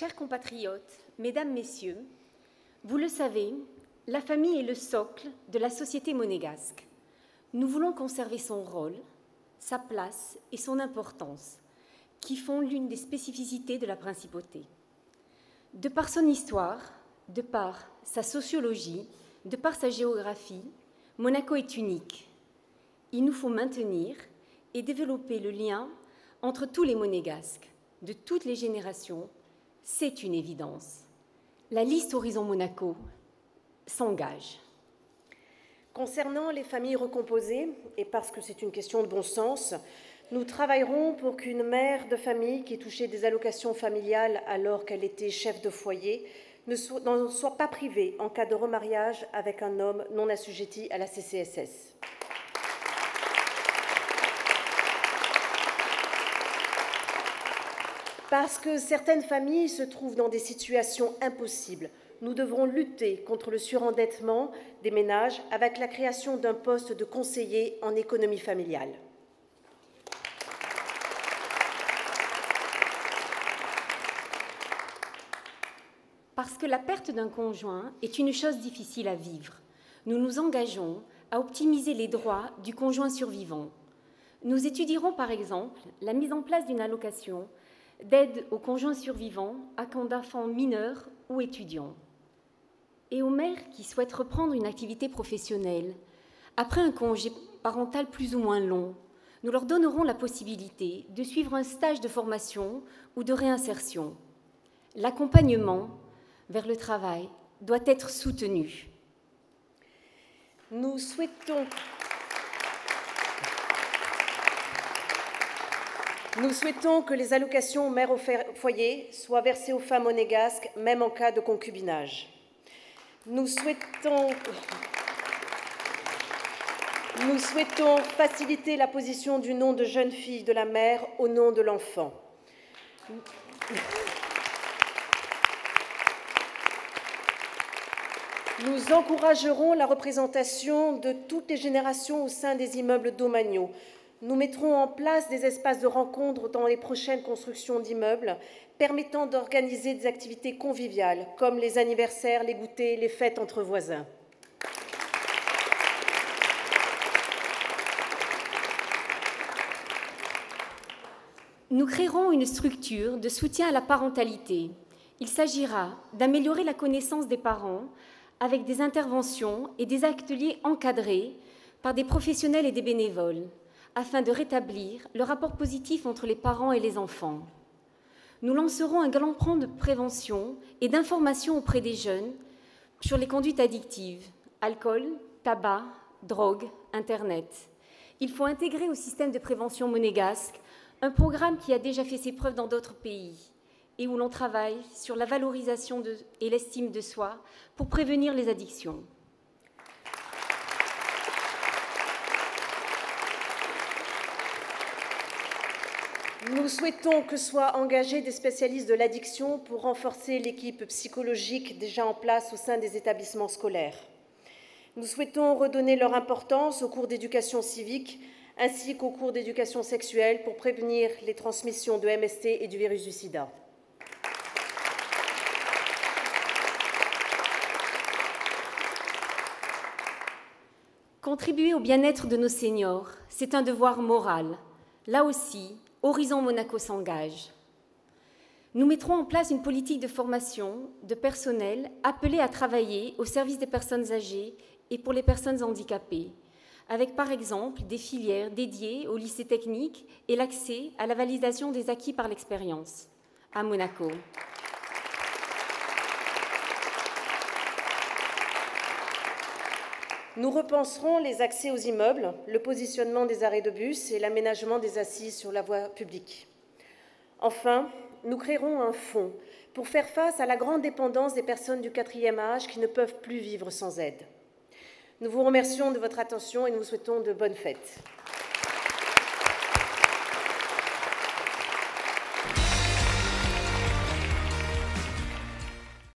Chers compatriotes, mesdames, messieurs, vous le savez, la famille est le socle de la société monégasque. Nous voulons conserver son rôle, sa place et son importance, qui font l'une des spécificités de la principauté. De par son histoire, de par sa sociologie, de par sa géographie, Monaco est unique. Il nous faut maintenir et développer le lien entre tous les monégasques, de toutes les générations. C'est une évidence. La liste Horizon Monaco s'engage. Concernant les familles recomposées, et parce que c'est une question de bon sens, nous travaillerons pour qu'une mère de famille qui touchait des allocations familiales alors qu'elle était chef de foyer n'en soit pas privée en cas de remariage avec un homme non assujetti à la CCSS. Parce que certaines familles se trouvent dans des situations impossibles, nous devrons lutter contre le surendettement des ménages avec la création d'un poste de conseiller en économie familiale. Parce que la perte d'un conjoint est une chose difficile à vivre, nous nous engageons à optimiser les droits du conjoint survivant. Nous étudierons par exemple la mise en place d'une allocation d'aide aux conjoints survivants à compte d'enfants mineurs ou étudiants. Et aux mères qui souhaitent reprendre une activité professionnelle, après un congé parental plus ou moins long, nous leur donnerons la possibilité de suivre un stage de formation ou de réinsertion. L'accompagnement vers le travail doit être soutenu. Nous souhaitons que les allocations mères au foyer soient versées aux femmes monégasques, même en cas de concubinage. Nous souhaitons faciliter la position du nom de jeune fille de la mère au nom de l'enfant. Nous encouragerons la représentation de toutes les générations au sein des immeubles domaniaux. Nous mettrons en place des espaces de rencontre dans les prochaines constructions d'immeubles, permettant d'organiser des activités conviviales, comme les anniversaires, les goûters, les fêtes entre voisins. Nous créerons une structure de soutien à la parentalité. Il s'agira d'améliorer la connaissance des parents avec des interventions et des ateliers encadrés par des professionnels et des bénévoles, afin de rétablir le rapport positif entre les parents et les enfants. Nous lancerons un grand plan de prévention et d'information auprès des jeunes sur les conduites addictives, alcool, tabac, drogue, Internet. Il faut intégrer au système de prévention monégasque un programme qui a déjà fait ses preuves dans d'autres pays et où l'on travaille sur la valorisation et l'estime de soi pour prévenir les addictions. Nous souhaitons que soient engagés des spécialistes de l'addiction pour renforcer l'équipe psychologique déjà en place au sein des établissements scolaires. Nous souhaitons redonner leur importance aux cours d'éducation civique ainsi qu'aux cours d'éducation sexuelle pour prévenir les transmissions de MST et du virus du sida. Contribuer au bien-être de nos seniors, c'est un devoir moral. Là aussi, Horizon Monaco s'engage. Nous mettrons en place une politique de formation de personnel appelé à travailler au service des personnes âgées et pour les personnes handicapées, avec par exemple des filières dédiées au lycée technique et l'accès à la validation des acquis par l'expérience à Monaco. Nous repenserons les accès aux immeubles, le positionnement des arrêts de bus et l'aménagement des assises sur la voie publique. Enfin, nous créerons un fonds pour faire face à la grande dépendance des personnes du 4e âge qui ne peuvent plus vivre sans aide. Nous vous remercions de votre attention et nous vous souhaitons de bonnes fêtes.